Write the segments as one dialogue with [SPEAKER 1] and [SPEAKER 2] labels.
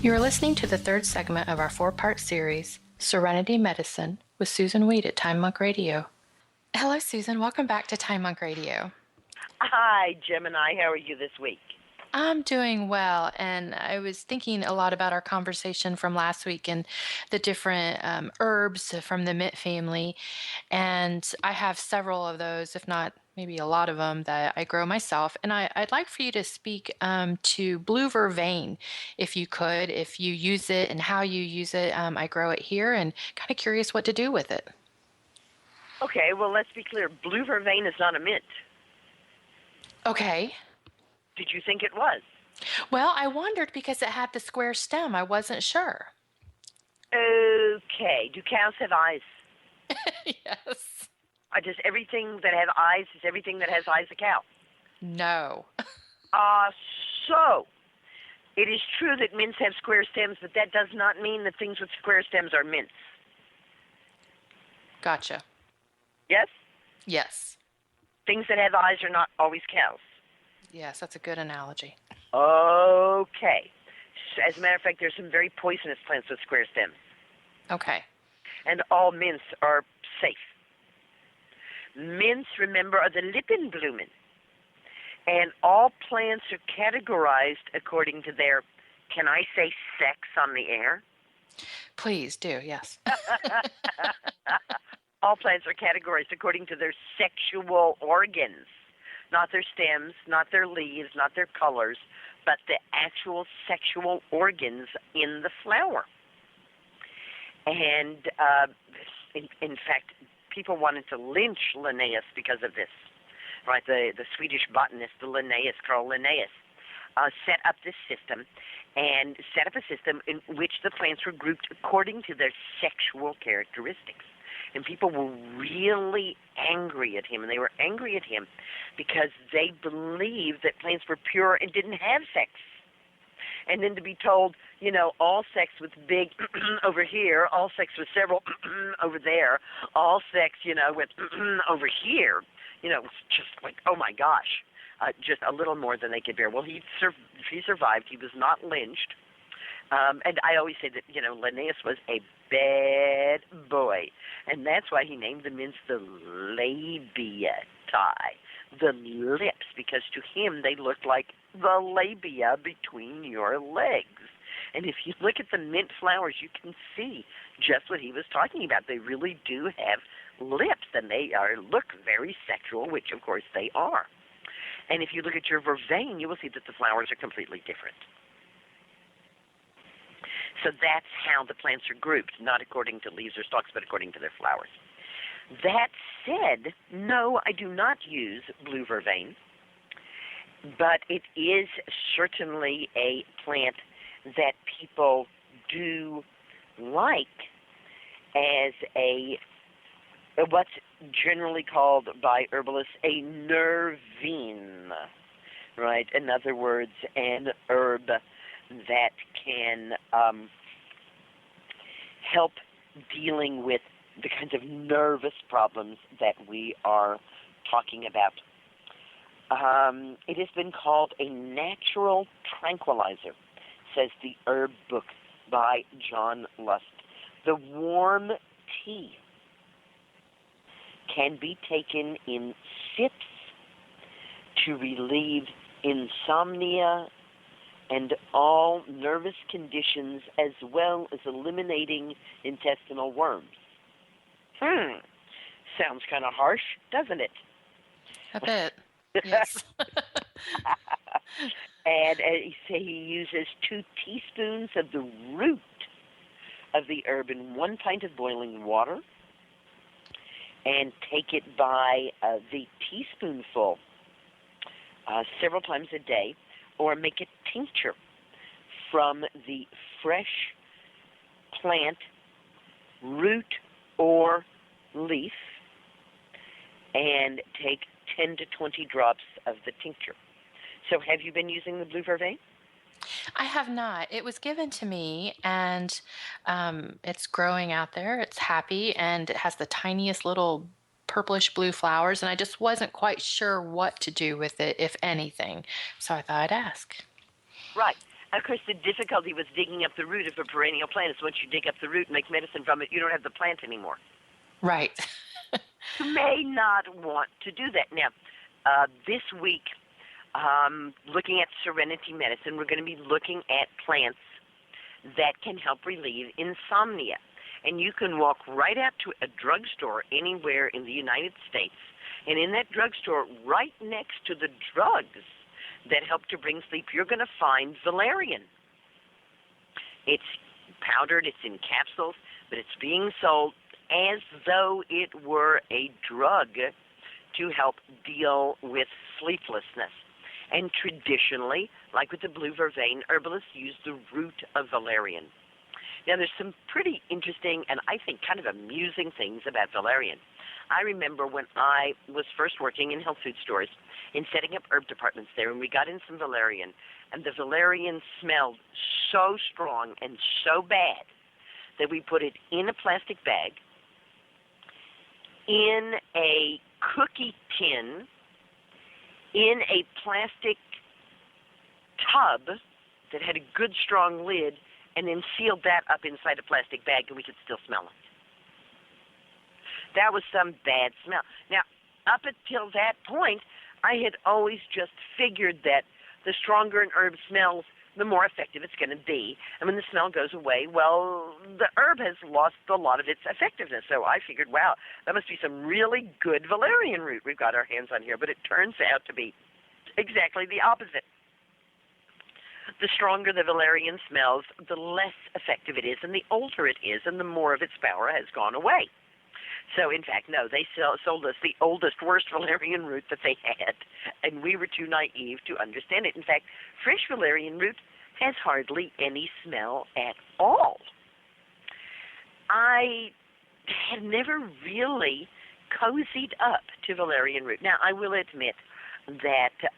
[SPEAKER 1] You are listening to the third segment of our four-part series, Serenity Medicine, with Susan Weed at Time Monk Radio. Hello, Susan. Welcome back to Time Monk Radio.
[SPEAKER 2] Hi, Gemini. How are you this week?
[SPEAKER 1] I'm doing well, and I was thinking a lot about our conversation from last week and the different herbs from the mint family, and I have several of those, if not maybe a lot of them, that I grow myself, and I'd like for you to speak to blue vervain, if you could, if you use it and how you use it. I grow it here and kind of curious what to do with it.
[SPEAKER 2] Okay, well, let's be clear. Blue vervain is not a mint.
[SPEAKER 1] Okay.
[SPEAKER 2] Did you think it was?
[SPEAKER 1] Well, I wondered because it had the square stem. I wasn't sure.
[SPEAKER 2] Okay. Do cows have eyes?
[SPEAKER 1] Yes.
[SPEAKER 2] Does everything that has eyes, is everything that has eyes a cow?
[SPEAKER 1] No.
[SPEAKER 2] So, it is true that mints have square stems, but that does not mean that things with square stems are mints.
[SPEAKER 1] Gotcha.
[SPEAKER 2] Yes?
[SPEAKER 1] Yes.
[SPEAKER 2] Things that have eyes are not always cows.
[SPEAKER 1] Yes, that's a good analogy.
[SPEAKER 2] Okay. As a matter of fact, there's some very poisonous plants with square stems.
[SPEAKER 1] Okay.
[SPEAKER 2] And all mints are safe. Mints, remember, are the Lippenblumen. And all plants are categorized according to their, can I say sex on the air?
[SPEAKER 1] Please do, yes.
[SPEAKER 2] All plants are categorized according to their sexual organs. Not their stems, not their leaves, not their colors, but the actual sexual organs in the flower. And in fact, people wanted to lynch Linnaeus because of this. Right, the Swedish botanist, the Linnaeus, Carl Linnaeus, set up this system and set up a system in which the plants were grouped according to their sexual characteristics. And people were really angry at him, and they were angry at him because they believed that plants were pure and didn't have sex. And then to be told, you know, all sex with big over here, all sex with several over there, all sex, you know, with over here, you know, it was just like, oh my gosh, just a little more than they could bear. Well, he survived. He was not lynched. And I always say that, you know, Linnaeus was a bad boy. And that's why he named the mints the labiatae, the lips, because to him they looked like the labia between your legs. And if you look at the mint flowers, you can see just what he was talking about. They really do have lips, and they look very sexual, which, of course, they are. And if you look at your vervain, you will see that the flowers are completely different. So that's how the plants are grouped, not according to leaves or stalks, but according to their flowers. That said, no, I do not use blue vervain, but it is certainly a plant that people do like as what's generally called by herbalists a nervine, right? In other words, an herb that can help dealing with the kinds of nervous problems that we are talking about. It has been called a natural tranquilizer, says the herb book by John Lust. The warm tea can be taken in sips to relieve insomnia and all nervous conditions, as well as eliminating intestinal worms. Sounds kind of harsh, doesn't it?
[SPEAKER 1] A bit, yes.
[SPEAKER 2] And he uses 2 teaspoons of the root of the herb in 1 pint of boiling water, and take it by the teaspoonful several times a day, or make a tincture from the fresh plant, root, or leaf, and take 10 to 20 drops of the tincture. So have you been using the blue vervain?
[SPEAKER 1] I have not. It was given to me, and it's growing out there. It's happy, and it has the tiniest little purplish blue flowers, and I just wasn't quite sure what to do with it, if anything. So I thought I'd ask.
[SPEAKER 2] Right. Of course, the difficulty was digging up the root of a perennial plant is once you dig up the root and make medicine from it, you don't have the plant anymore.
[SPEAKER 1] Right.
[SPEAKER 2] You may not want to do that. Now, this week, looking at Serenity medicine, we're going to be looking at plants that can help relieve insomnia. And you can walk right out to a drugstore anywhere in the United States, and in that drugstore, right next to the drugs that help to bring sleep, you're going to find valerian. It's powdered, it's in capsules, but it's being sold as though it were a drug to help deal with sleeplessness. And traditionally, like with the blue vervain, herbalists use the root of valerian. Now, there's some pretty interesting and I think kind of amusing things about valerian. I remember when I was first working in health food stores in setting up herb departments there, and we got in some valerian, and the valerian smelled so strong and so bad that we put it in a plastic bag, in a cookie tin, in a plastic tub that had a good strong lid, and then sealed that up inside a plastic bag, and we could still smell it. That was some bad smell. Now, up until that point, I had always just figured that the stronger an herb smells, the more effective it's going to be. And when the smell goes away, well, the herb has lost a lot of its effectiveness. So I figured, wow, that must be some really good valerian root we've got our hands on here. But it turns out to be exactly the opposite. The stronger the valerian smells, the less effective it is, and the older it is, and the more of its power has gone away. So, in fact, no, they sold us the oldest, worst valerian root that they had, and we were too naive to understand it. In fact, fresh valerian root has hardly any smell at all. I had never really cozied up to valerian root. Now, I will admit that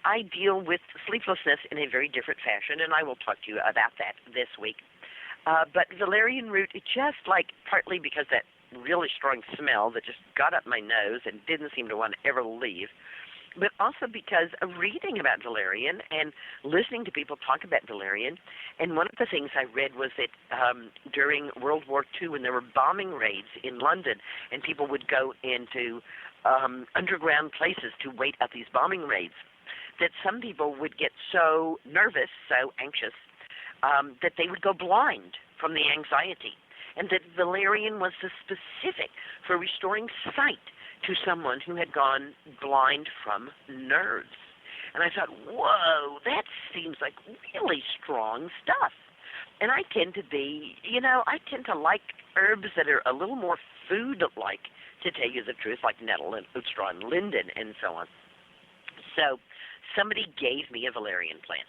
[SPEAKER 2] I deal with sleeplessness in a very different fashion, and I will talk to you about that this week. But valerian root, it just like partly because that really strong smell that just got up my nose and didn't seem to want to ever leave, but also because of reading about valerian and listening to people talk about valerian. And one of the things I read was that during World War II, when there were bombing raids in London and people would go into underground places to wait out these bombing raids, that some people would get so nervous, so anxious, that they would go blind from the anxiety, and that valerian was the specific for restoring sight to someone who had gone blind from nerves. And I thought, whoa, that seems like really strong stuff. And I tend to be, I tend to like herbs that are a little more food-like, to tell you the truth, like nettle and ootstraw and linden and so on. So somebody gave me a valerian plant,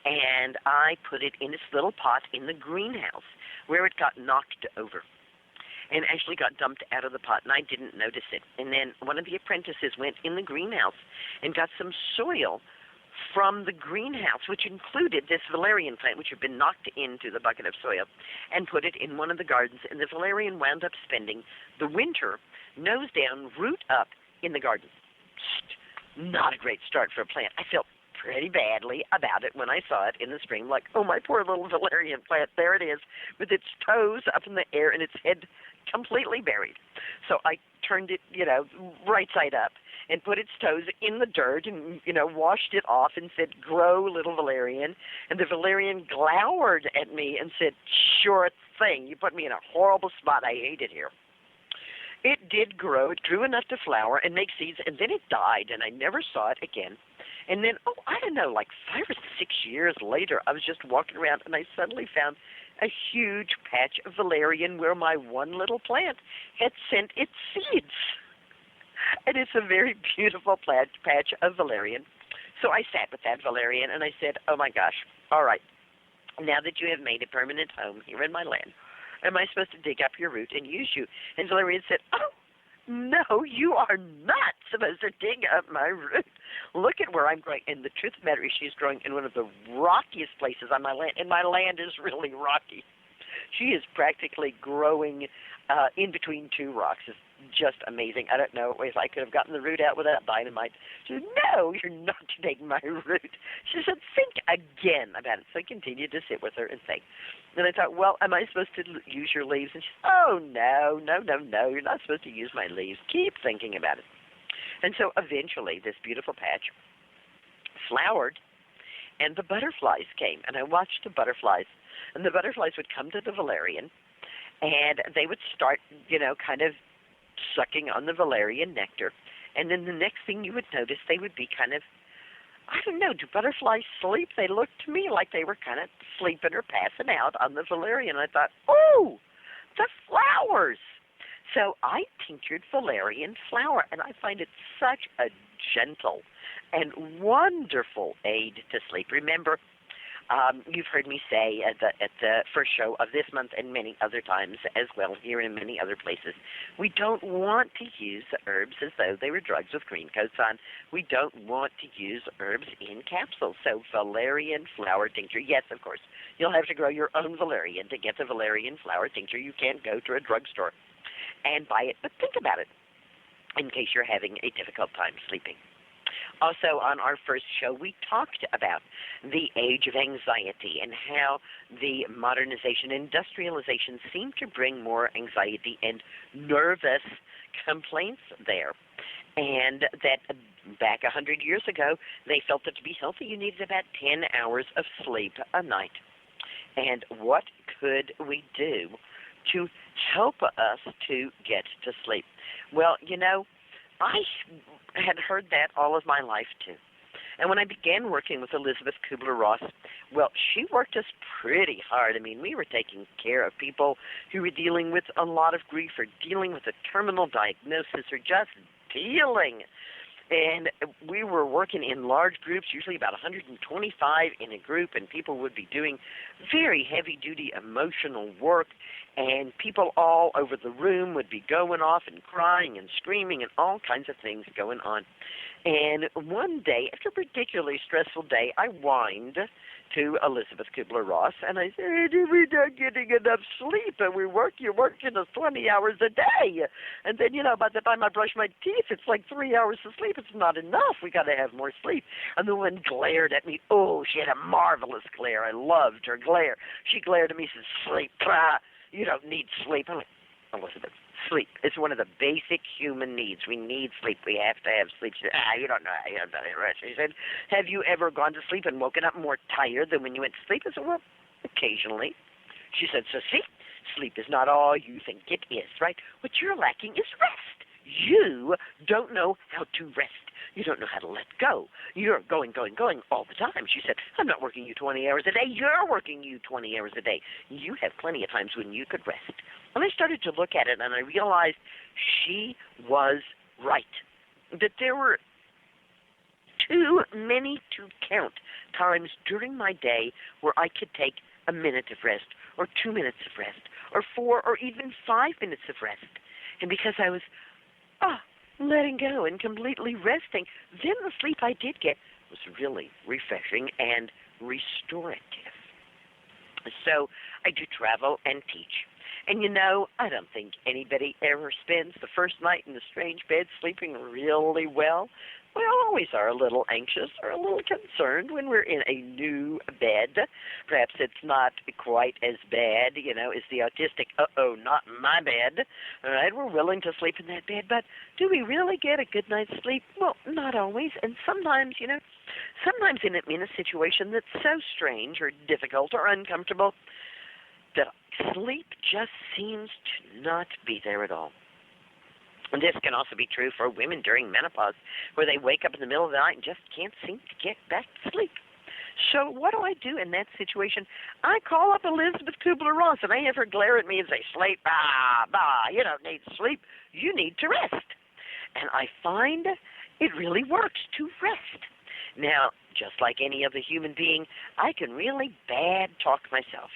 [SPEAKER 2] and I put it in this little pot in the greenhouse where it got knocked over and actually got dumped out of the pot, and I didn't notice it. And then one of the apprentices went in the greenhouse and got some soil from the greenhouse, which included this valerian plant, which had been knocked into the bucket of soil, and put it in one of the gardens. And the valerian wound up spending the winter nose down, root up in the garden. Not a great start for a plant. I felt pretty badly about it when I saw it in the spring, like, oh, my poor little valerian plant, there it is, with its toes up in the air and its head completely buried. So I turned it, right side up and put its toes in the dirt and, washed it off and said, grow, little valerian. And the valerian glowered at me and said, sure thing, you put me in a horrible spot. I hate it here. It did grow. It grew enough to flower and make seeds, and then it died, and I never saw it again. And then, I don't know, like 5 or 6 years later, I was just walking around, and I suddenly found a huge patch of valerian where my one little plant had sent its seeds. And it's a very beautiful patch of valerian. So I sat with that valerian, and I said, oh, my gosh, all right, now that you have made a permanent home here in my land, am I supposed to dig up your root and use you? And valerian said, oh, no, you are not supposed to dig up my root. Look at where I'm growing. And the truth of the matter is she's growing in one of the rockiest places on my land, and my land is really rocky. She is practically growing in between two rocks. It's just amazing. I don't know if I could have gotten the root out without dynamite. She said, no, you're not taking my root. She said, think again about it. So I continued to sit with her and think. And I thought, well, am I supposed to use your leaves? And she said, oh, no, you're not supposed to use my leaves. Keep thinking about it. And so eventually this beautiful patch flowered, and the butterflies came. And I watched the butterflies, and the butterflies would come to the valerian, and they would start, kind of sucking on the valerian nectar. And then the next thing you would notice, they would be kind of, I don't know, do butterflies sleep? They looked to me like they were kind of sleeping or passing out on the valerian. I thought, oh, the flowers. So I tinctured valerian flower, and I find it such a gentle and wonderful aid to sleep. Remember, you've heard me say at the first show of this month and many other times as well, here and many other places, we don't want to use the herbs as though they were drugs with green coats on. We don't want to use herbs in capsules. So valerian flower tincture, yes, of course, you'll have to grow your own valerian to get the valerian flower tincture. You can't go to a drugstore and buy it, but think about it in case you're having a difficult time sleeping. Also, on our first show, we talked about the age of anxiety and how the modernization, industrialization seem to bring more anxiety and nervous complaints there. And that back 100 years ago, they felt that to be healthy, you needed about 10 hours of sleep a night. And what could we do to help us to get to sleep? Well, I had heard that all of my life, too. And when I began working with Elizabeth Kubler-Ross, well, she worked us pretty hard. I mean, we were taking care of people who were dealing with a lot of grief or dealing with a terminal diagnosis or just dealing. And we were working in large groups, usually about 125 in a group, and people would be doing very heavy-duty emotional work, and people all over the room would be going off and crying and screaming and all kinds of things going on. And one day, after a particularly stressful day, I whined to Elizabeth Kubler-Ross, and I said, we're not getting enough sleep, and you're working us 20 hours a day. And then, by the time I brush my teeth, it's like 3 hours of sleep. It's not enough. We got to have more sleep. And the woman glared at me. Oh, she had a marvelous glare. I loved her glare. She glared at me and said, sleep. You don't need sleep. I'm like, Elizabeth, sleep. It's one of the basic human needs. We need sleep. We have to have sleep. She said, you don't know how you have to rest. She said, have you ever gone to sleep and woken up more tired than when you went to sleep? I said, well, occasionally. She said, so see, sleep is not all you think it is, right? What you're lacking is rest. You don't know how to rest. You don't know how to let go. You're going all the time. She said, I'm not working you 20 hours a day. You're working you 20 hours a day. You have plenty of times when you could rest. And I started to look at it, and I realized she was right, that there were too many to count times during my day where I could take a minute of rest or 2 minutes of rest or 4 or even 5 minutes of rest. And because I was letting go and completely resting, then the sleep I did get was really refreshing and restorative. So I do travel and teach. And I don't think anybody ever spends the first night in a strange bed sleeping really well. We always are a little anxious or a little concerned when we're in a new bed. Perhaps it's not quite as bad, as the autistic, not in my bed. All right, we're willing to sleep in that bed, but do we really get a good night's sleep? Well, not always. And sometimes, sometimes in a situation that's so strange or difficult or uncomfortable that sleep just seems to not be there at all. And this can also be true for women during menopause, where they wake up in the middle of the night and just can't seem to get back to sleep. So what do I do in that situation? I call up Elizabeth Kubler-Ross, and I have her glare at me and say, sleep, you don't need sleep. You need to rest. And I find it really works to rest. Now, just like any other human being, I can really bad talk myself,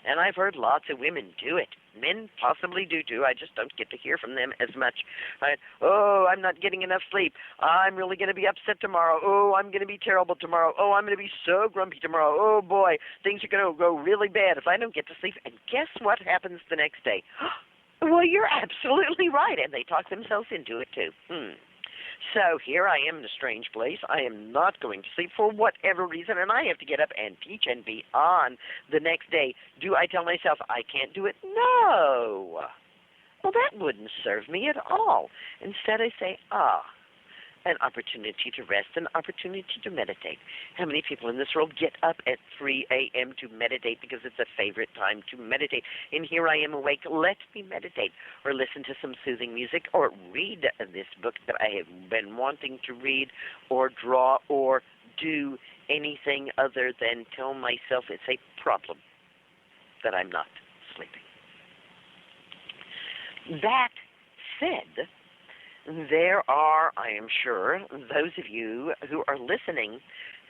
[SPEAKER 2] And I've heard lots of women do it. Men possibly do too. I just don't get to hear from them as much. Right? Oh, I'm not getting enough sleep. I'm really going to be upset tomorrow. Oh, I'm going to be terrible tomorrow. Oh, I'm going to be so grumpy tomorrow. Oh, boy, things are going to go really bad if I don't get to sleep. And guess what happens the next day? Well, you're absolutely right. And they talk themselves into it too. So here I am in a strange place. I am not going to sleep for whatever reason, and I have to get up and teach and be on the next day. Do I tell myself I can't do it? No. Well, that wouldn't serve me at all. Instead, I say, an opportunity to rest, an opportunity to meditate. How many people in this world get up at 3 a.m. to meditate because it's a favorite time to meditate? And here I am awake. Let me meditate, or listen to some soothing music, or read this book that I have been wanting to read, or draw, or do anything other than tell myself it's a problem that I'm not sleeping. That said, there are, I am sure, those of you who are listening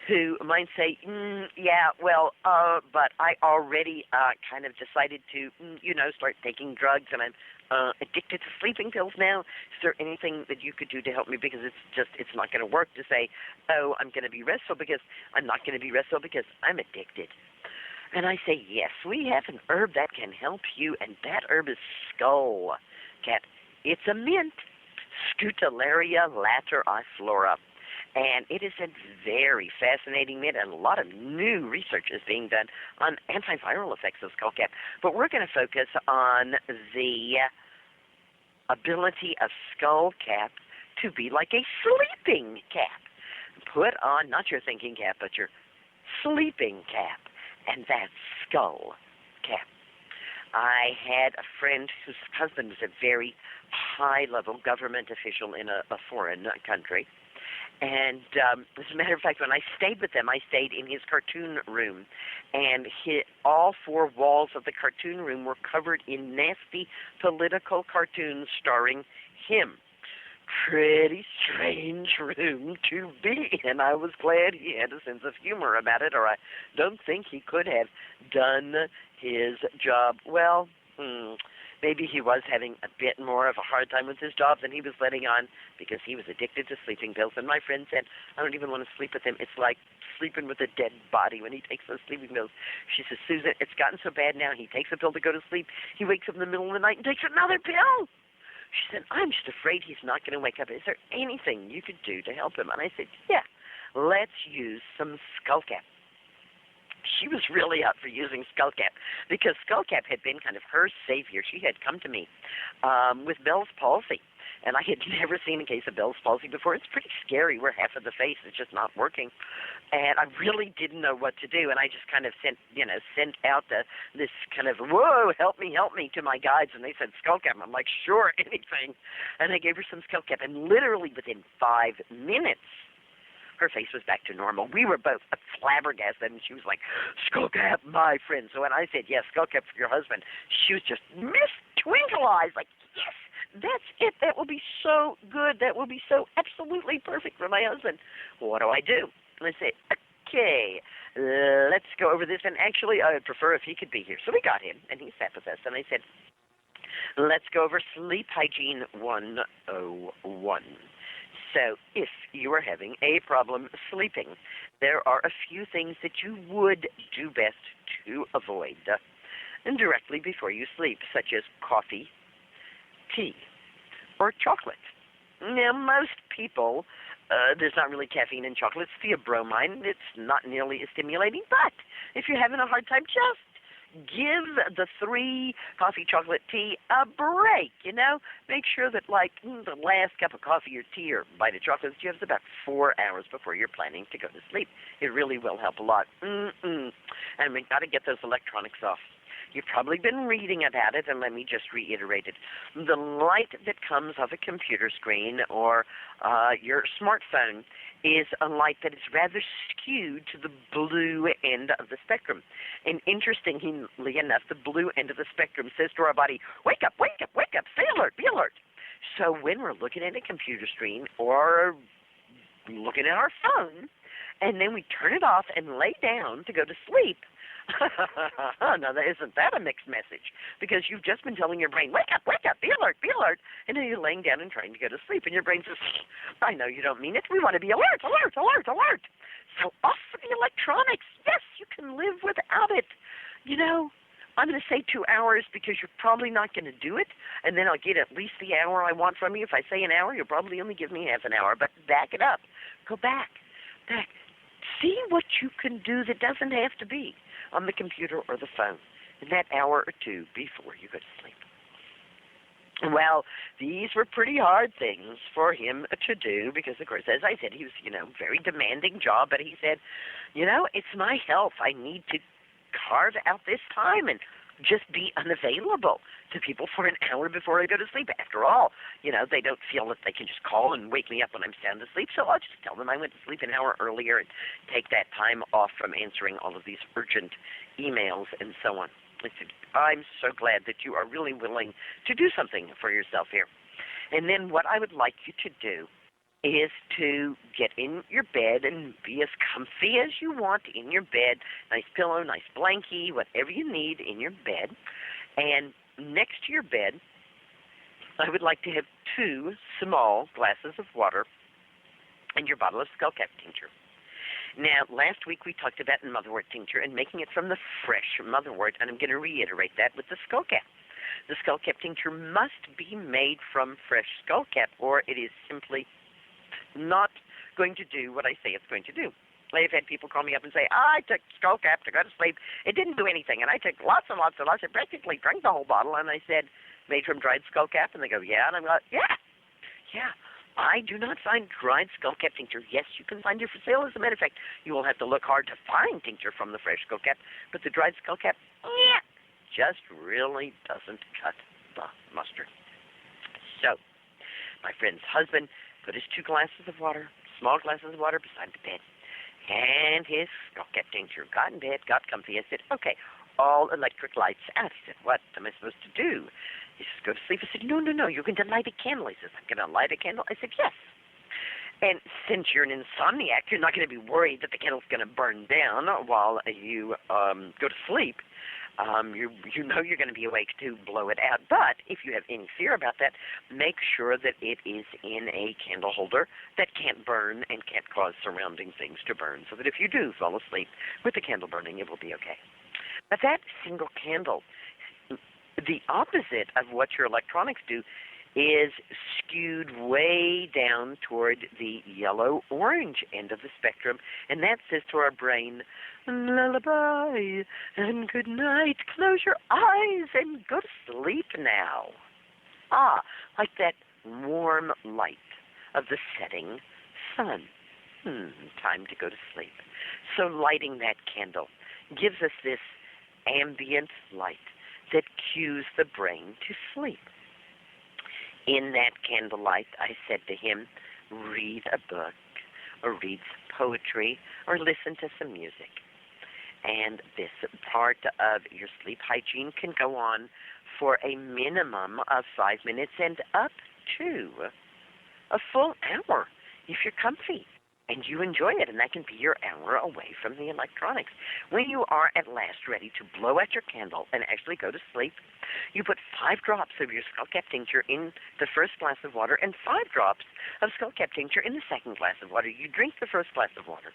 [SPEAKER 2] who might say, but I already kind of decided to, start taking drugs, and I'm addicted to sleeping pills now. Is there anything that you could do to help me? Because it's not going to work to say, oh, I'm going to be restful because I'm not going to be restful because I'm addicted. And I say, yes, we have an herb that can help you, and that herb is Skullcap. It's a mint. Scutellaria lateriflora. And it is a very fascinating mint, and a lot of new research is being done on antiviral effects of Skullcap. But we're going to focus on the ability of Skullcap to be like a sleeping cap. Put on not your thinking cap, but your sleeping cap, and that's Skullcap. I had a friend whose husband was a very high-level government official in a foreign country. And as a matter of fact, when I stayed with them, I stayed in his cartoon room. And all four walls of the cartoon room were covered in nasty political cartoons starring him. Pretty strange room to be in. I was glad he had a sense of humor about it, or I don't think he could have done his job well. Maybe he was having a bit more of a hard time with his job than he was letting on, because he was addicted to sleeping pills. And my friend said, I don't even want to sleep with him. It's like sleeping with a dead body when he takes those sleeping pills. She says, Susan, it's gotten so bad now, he takes a pill to go to sleep. He wakes up in the middle of the night and takes another pill. She said, I'm just afraid he's not going to wake up. Is there anything you could do to help him? And I said, yeah, let's use some Skullcap. She was really up for using Skullcap, because Skullcap had been kind of her savior. She had come to me with Bell's palsy, and I had never seen a case of Bell's palsy before. It's pretty scary where half of the face is just not working, and I really didn't know what to do, and I just kind of sent out this kind of, whoa, help me to my guides, and they said Skullcap. I'm like, sure, anything. And I gave her some Skullcap, and literally within 5 minutes, her face was back to normal. We were both flabbergasted, and she was like, Skullcap, my friend. So when I said, yes, Skullcap for your husband, she was just twinkle eyes, like, yes, that's it. That will be so good. That will be so absolutely perfect for my husband. What do I do? And I say, okay, let's go over this. And actually, I would prefer if he could be here. So we got him, and he sat with us, and I said, let's go over Sleep Hygiene 101. So if you are having a problem sleeping, there are a few things that you would do best to avoid and directly before you sleep, such as coffee, tea, or chocolate. Now, most people, there's not really caffeine in chocolate. It's theobromine. It's not nearly as stimulating, but if you're having a hard time, just give the 3 coffee, chocolate, tea a break, Make sure that, the last cup of coffee or tea or bite of chocolate that you have is about 4 hours before you're planning to go to sleep. It really will help a lot. And we've got to get those electronics off. You've probably been reading about it, and let me just reiterate it. The light that comes off a computer screen or your smartphone is a light that is rather skewed to the blue end of the spectrum. And interestingly enough, the blue end of the spectrum says to our body, wake up, wake up, wake up, stay alert, be alert. So when we're looking at a computer screen or looking at our phone, and then we turn it off and lay down to go to sleep, Now, isn't that a mixed message? Because you've just been telling your brain, wake up, be alert, and then you're laying down and trying to go to sleep, and your brain says, I know you don't mean it. We want to be alert. So off the electronics. Yes, you can live without it. You know, I'm going to say 2 hours because you're probably not going to do it, and then I'll get at least the hour I want from you. If I say an hour, you'll probably only give me half an hour, but back it up. Go back. See what you can do that doesn't have to be on the computer or the phone in that hour or two before you go to sleep. Well, these were pretty hard things for him to do because, of course, as I said, he was, very demanding job, but he said, it's my health. I need to carve out this time and just be unavailable to people for an hour before I go to sleep. After all, they don't feel that they can just call and wake me up when I'm sound asleep, so I'll just tell them I went to sleep an hour earlier and take that time off from answering all of these urgent emails and so on. I said, I'm so glad that you are really willing to do something for yourself here. And then what I would like you to do is to get in your bed and be as comfy as you want in your bed. Nice pillow, nice blankie, whatever you need in your bed. And next to your bed, I would like to have 2 small glasses of water and your bottle of Skullcap tincture. Now, last week we talked about motherwort tincture and making it from the fresh motherwort, and I'm going to reiterate that with the Skullcap. The Skullcap tincture must be made from fresh Skullcap, or it is simply not going to do what I say it's going to do. I've had people call me up and say, I took Skullcap to go to sleep. It didn't do anything, and I took lots and lots and lots. I practically drank the whole bottle, and I said, made from dried Skullcap? And they go, yeah. And I'm like, yeah. I do not find dried Skullcap tincture. Yes, you can find it for sale. As a matter of fact, you will have to look hard to find tincture from the fresh Skullcap, but the dried Skullcap, just really doesn't cut the mustard. So, my friend's husband put his 2 glasses of water, small glasses of water, beside the bed, and his Skullcap tincture. Got in bed, got comfy. I said, okay, all electric lights out. He said, what am I supposed to do? He says, go to sleep. I said, no, you're going to light a candle. He says, I'm going to light a candle. I said, yes. And since you're an insomniac, you're not going to be worried that the candle's going to burn down while you go to sleep. You know you're going to be awake to blow it out. But if you have any fear about that, make sure that it is in a candle holder that can't burn and can't cause surrounding things to burn, so that if you do fall asleep with the candle burning, it will be okay. But that single candle, the opposite of what your electronics do, is skewed way down toward the yellow-orange end of the spectrum, and that says to our brain, lullaby and good night, close your eyes and go to sleep now. Like that warm light of the setting sun. Time to go to sleep. So lighting that candle gives us this ambient light that cues the brain to sleep. In that candlelight, I said to him, read a book, or read some poetry, or listen to some music. And this part of your sleep hygiene can go on for a minimum of 5 minutes and up to a full hour if you're comfy and you enjoy it, and that can be your hour away from the electronics. When you are at last ready to blow out your candle and actually go to sleep, you put 5 drops of your Skullcap tincture in the first glass of water and 5 drops of Skullcap tincture in the second glass of water. You drink the first glass of water,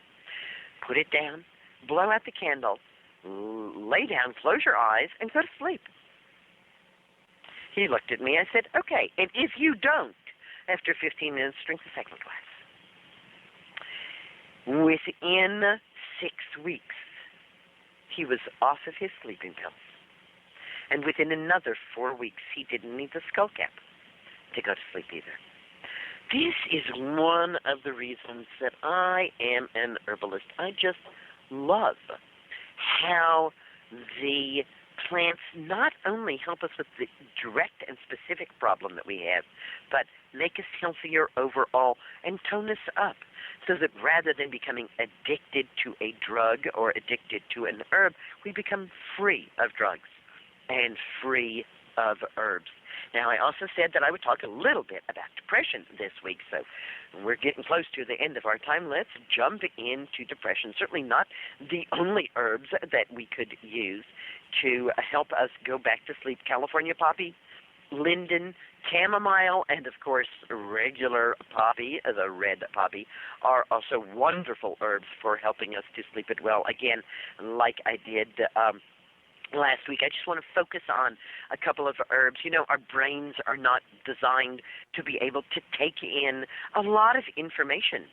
[SPEAKER 2] put it down, blow out the candle, lay down, close your eyes, and go to sleep. He looked at me. I said, okay, and if you don't, after 15 minutes, drink the second glass. Within 6 weeks, he was off of his sleeping pills. And within another 4 weeks, he didn't need the Skullcap to go to sleep either. This is one of the reasons that I am an herbalist. I just love how the plants not only help us with the direct and specific problem that we have, but make us healthier overall and tone us up, so that rather than becoming addicted to a drug or addicted to an herb, we become free of drugs and free of herbs. Now, I also said that I would talk a little bit about depression this week, so we're getting close to the end of our time. Let's jump into depression. Certainly not the only herbs that we could use to help us go back to sleep. California poppy, linden, chamomile, and of course regular poppy, the red poppy, are also wonderful herbs for helping us to sleep it well. Again, like I did last week, I just want to focus on a couple of herbs. You know, our brains are not designed to be able to take in a lot of information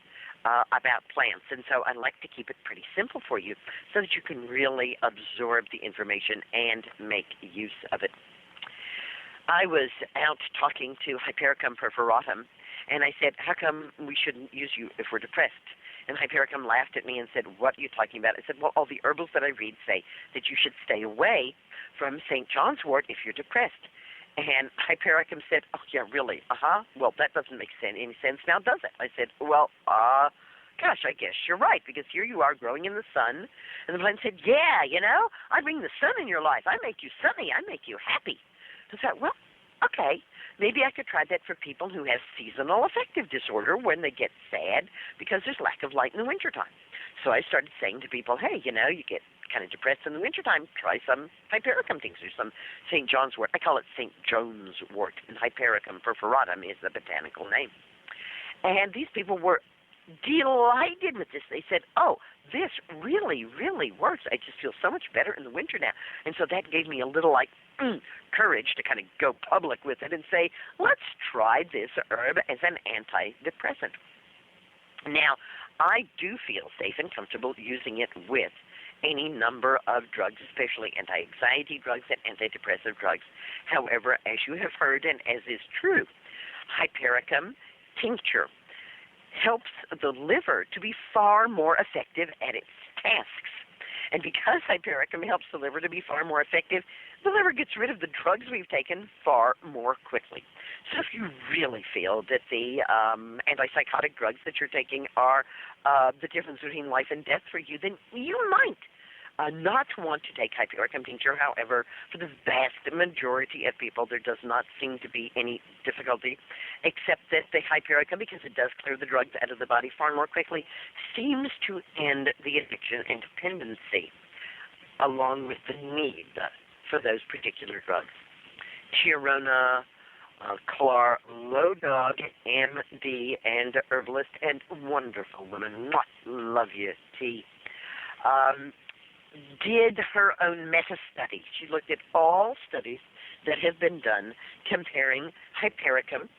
[SPEAKER 2] about plants, and so I like to keep it pretty simple for you so that you can really absorb the information and make use of it. I was out talking to Hypericum perforatum, and I said, how come we shouldn't use you if we're depressed? And Hypericum laughed at me and said, what are you talking about? I said, well, all the herbals that I read say that you should stay away from St. John's wort if you're depressed. And Hypericum said, oh, yeah, really? Well, that doesn't make any sense now, does it? I said, well, gosh, I guess you're right, because here you are growing in the sun. And the plant said, yeah, you know, I bring the sun in your life. I make you sunny. I make you happy. I thought, well, okay, maybe I could try that for people who have seasonal affective disorder when they get sad because there's lack of light in the wintertime. So I started saying to people, hey, you know, you get kind of depressed in the wintertime, try some Hypericum tincture, some St. John's wort. I call it St. John's wort, and Hypericum perforatum is the botanical name. And these people were delighted with this. They said, oh, this really, really works. I just feel so much better in the winter now. And so that gave me a little, courage to kind of go public with it and say, let's try this herb as an antidepressant. Now, I do feel safe and comfortable using it with any number of drugs, especially anti-anxiety drugs and antidepressive drugs. However, as you have heard, and as is true, Hypericum tincture helps the liver to be far more effective at its tasks. And because Hypericum helps the liver to be far more effective, the liver gets rid of the drugs we've taken far more quickly. So if you really feel that the antipsychotic drugs that you're taking are the difference between life and death for you, then you might not want to take Hypericum tincture. However, for the vast majority of people, there does not seem to be any difficulty, except that the Hypericum, because it does clear the drugs out of the body far more quickly, seems to end the addiction and dependency, along with the need for those particular drugs. Chiarona, Clar, Low Dog, MD, and herbalist, and wonderful woman, love you, T, did her own meta-study. She looked at all studies that have been done comparing Hypericum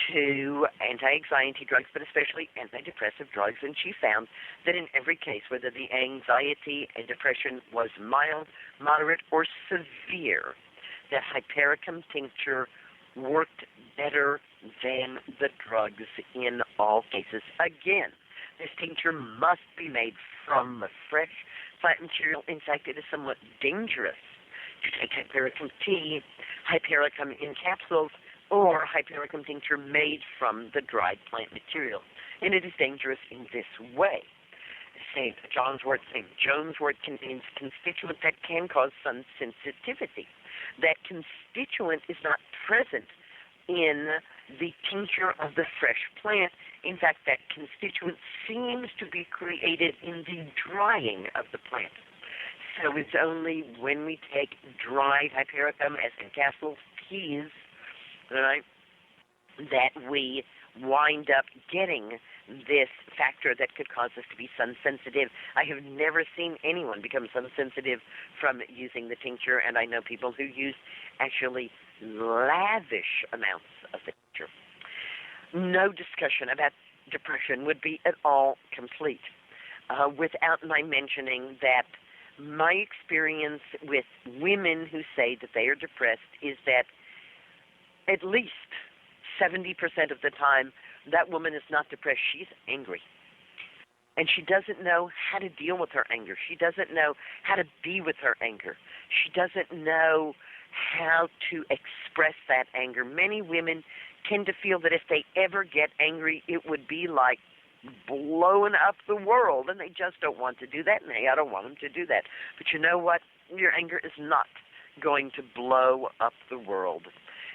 [SPEAKER 2] to anti-anxiety drugs, but especially antidepressive drugs, and she found that in every case, whether the anxiety and depression was mild, moderate, or severe, that Hypericum tincture worked better than the drugs in all cases. Again, this tincture must be made from the fresh plant material. In fact, it is somewhat dangerous to take Hypericum tea, Hypericum in capsules, or Hypericum tincture made from the dried plant material. And it is dangerous in this way. St. John's wort contains constituent that can cause sun sensitivity. That constituent is not present in the tincture of the fresh plant. In fact, that constituent seems to be created in the drying of the plant. So it's only when we take dried Hypericum, as in capsules, teas, right, that we wind up getting this factor that could cause us to be sun sensitive. I have never seen anyone become sun sensitive from using the tincture, and I know people who use actually lavish amounts of the tincture. No discussion about depression would be at all complete without my mentioning that my experience with women who say that they are depressed is that at least 70% of the time, that woman is not depressed, she's angry. And she doesn't know how to deal with her anger. She doesn't know how to be with her anger. She doesn't know how to express that anger. Many women tend to feel that if they ever get angry, it would be like blowing up the world, and they just don't want to do that, and hey, I don't want them to do that. But you know what? Your anger is not going to blow up the world.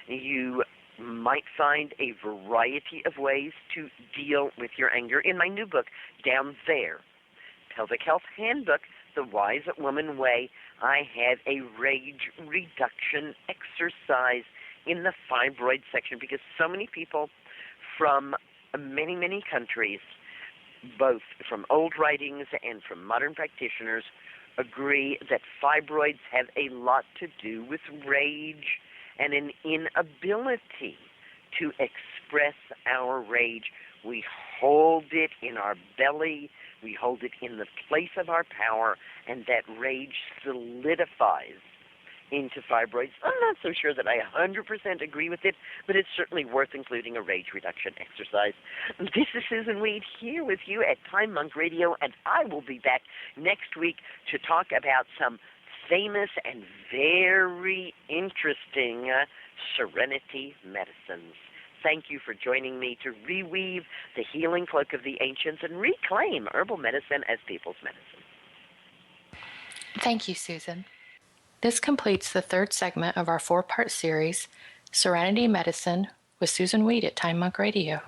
[SPEAKER 2] You might find a variety of ways to deal with your anger. In my new book, Down There, Pelvic Health Handbook, The Wise Woman Way, I have a rage reduction exercise in the fibroid section because so many people from many, many countries, both from old writings and from modern practitioners, agree that fibroids have a lot to do with rage and an inability to express our rage. We hold it in our belly, we hold it in the place of our power, and that rage solidifies into fibroids. I'm not so sure that I 100% agree with it, but it's certainly worth including a rage reduction exercise. This is Susan Weed here with you at Time Monk Radio, and I will be back next week to talk about some famous and very interesting Serenity medicines. Thank you for joining me to reweave the healing cloak of the ancients and reclaim herbal medicine as people's medicine.
[SPEAKER 1] Thank you, Susan. This completes the third segment of our four-part series, Serenity Medicine with Susan Weed at Time Monk Radio.